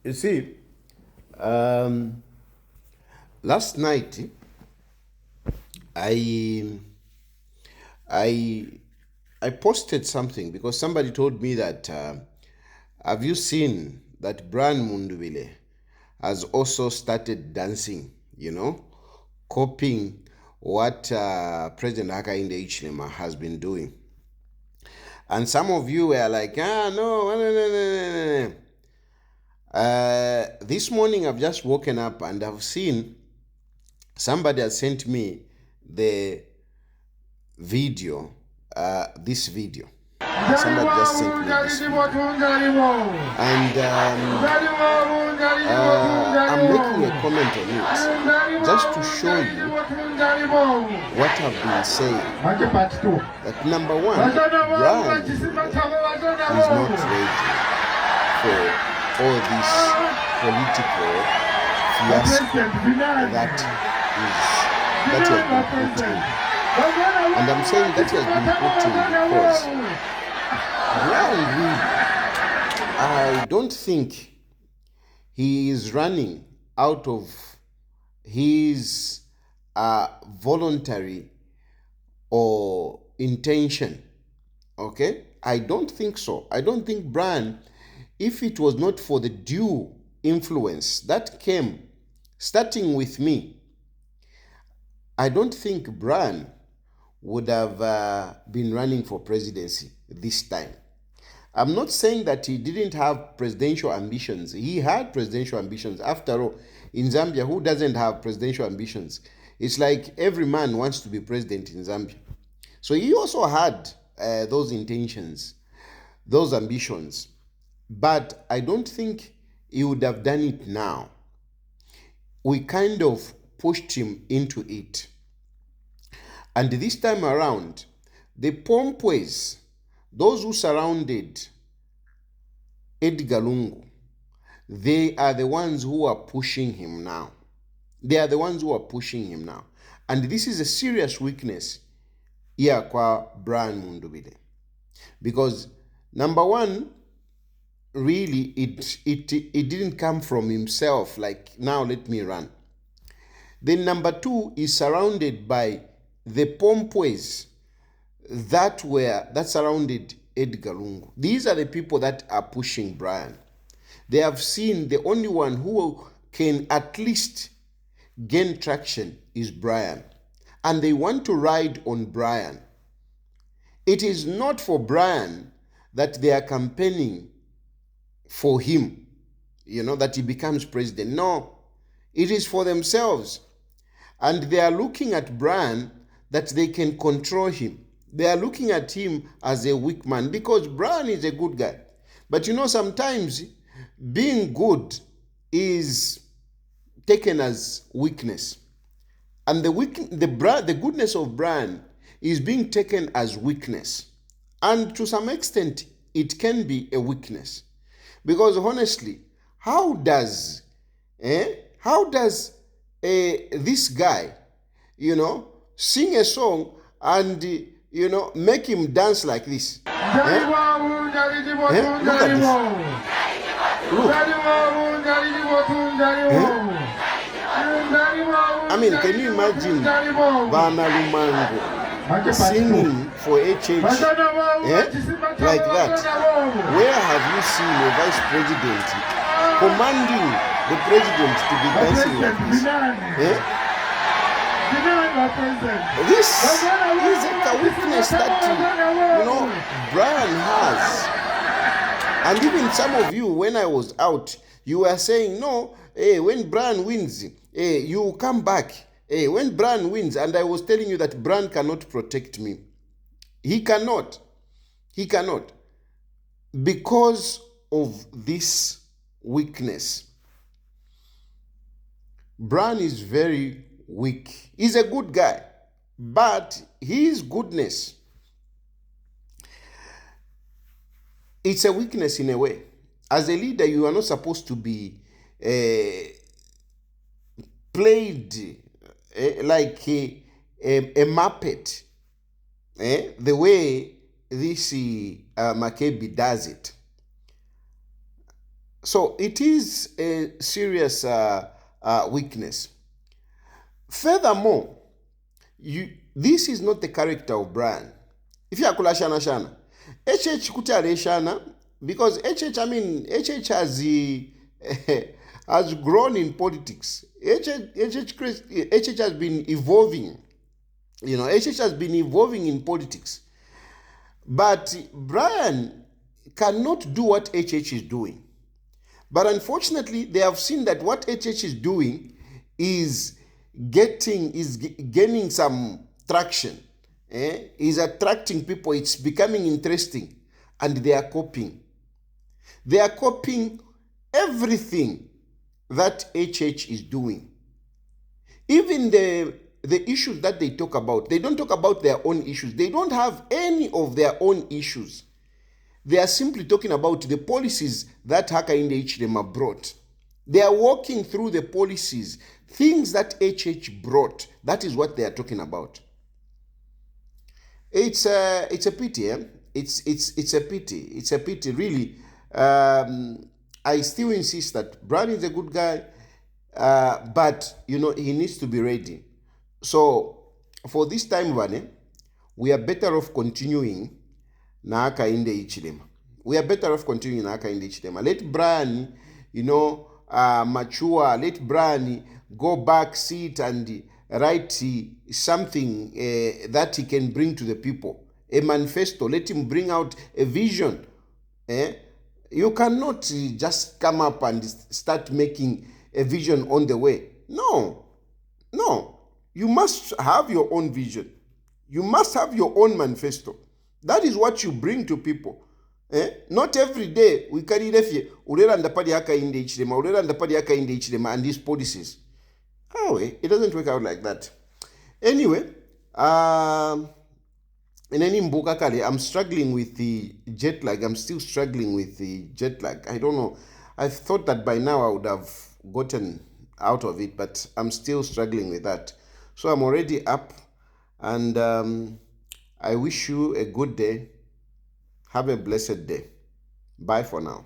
You see, last night I posted something because somebody told me that have you seen that Brian Mundubile has also started dancing, copying what President Hakainde Hichilema has been doing. And some of you were like, no. This morning I've just woken up and I've seen somebody has sent me the video, this video. Somebody just sent me this video. And I'm making a comment on it just to show you what I've been saying. That number one, Brian is not ready for all this political fiasco that has been put in. And I'm saying that has been put in because Brian really, I don't think he is running out of his voluntary or intention. Okay? I don't think so. I don't think Brian, if it was not for the due influence that came starting with me, I don't think Brian would have been running for presidency this time. I'm not saying that he didn't have presidential ambitions. He had presidential ambitions. After all, in Zambia, who doesn't have presidential ambitions? It's like every man wants to be president in Zambia. So he also had those intentions, those ambitions. But I don't think he would have done it now. We kind of pushed him into it. And this time around, the Pompoys, those who surrounded Edgar Lungu, they are the ones who are pushing him now. They are the ones who are pushing him now. And this is a serious weakness here kwa Brian Mundubile. Because number one, really, it didn't come from himself, like, now let me run. Then number two is surrounded by the Pompoys that surrounded Edgar Lungu. These are the people that are pushing Brian. They have seen the only one who can at least gain traction is Brian. And they want to ride on Brian. It is not for Brian that they are campaigning for him, that he becomes president. No, it is for themselves. And they are looking at Brian that they can control him. They are looking at him as a weak man because Brian is a good guy. But sometimes being good is taken as weakness. And the goodness of Brian is being taken as weakness. And to some extent, it can be a weakness. Because honestly, how does this guy, sing a song and, make him dance like this? Look at this. Look. I mean, can you imagine Bana Lumango singing for HH like that? Where have you seen a vice president commanding the president to be dancing like this? This is a weakness that Brian has. And even some of you, when I was out, you were saying, no, when Brian wins, you come back. When Brian wins, and I was telling you that Brian cannot protect me. He cannot. He cannot. Because of this weakness. Brian is very weak. He's a good guy, but his goodness, it's a weakness in a way. As a leader, you are not supposed to be played like a Muppet, the way this Makebi does it. So it is a serious weakness. Furthermore, this is not the character of Brian. If you are kula shana shana, HH kutare shana, because HH has grown in politics. HH has been evolving. HH has been evolving in politics. But Brian cannot do what HH is doing. But unfortunately, they have seen that what HH is doing is gaining some traction. Is attracting people. It's becoming interesting. And they are copying. They are copying everything that HH is doing. Even the issues that they talk about, they don't talk about their own issues. They don't have any of their own issues. They are simply talking about the policies that Hakainde Hichilema brought. They are walking through the policies, things that HH brought. That is what they are talking about. It's a pity, eh? It's a pity. It's a pity, really. I still insist that Brian is a good guy, but he needs to be ready. So for this time, we are better off continuing na Hakainde Hichilema. We are better off continuing na Hakainde Hichilema. Let Brian, mature. Let Brian go back, sit and write something that he can bring to the people. A manifesto. Let him bring out a vision. You cannot just come up and start making a vision on the way. No. You must have your own vision. You must have your own manifesto. That is what you bring to people. Not every day we carry refie urera ndapadi Hakainde Hichilema and these policies. It doesn't work out like that. Anyway, in any mbuka kale, I'm struggling with the jet lag. I'm still struggling with the jet lag. I don't know. I thought that by now I would have gotten out of it, but I'm still struggling with that. So I'm already up, and I wish you a good day. Have a blessed day. Bye for now.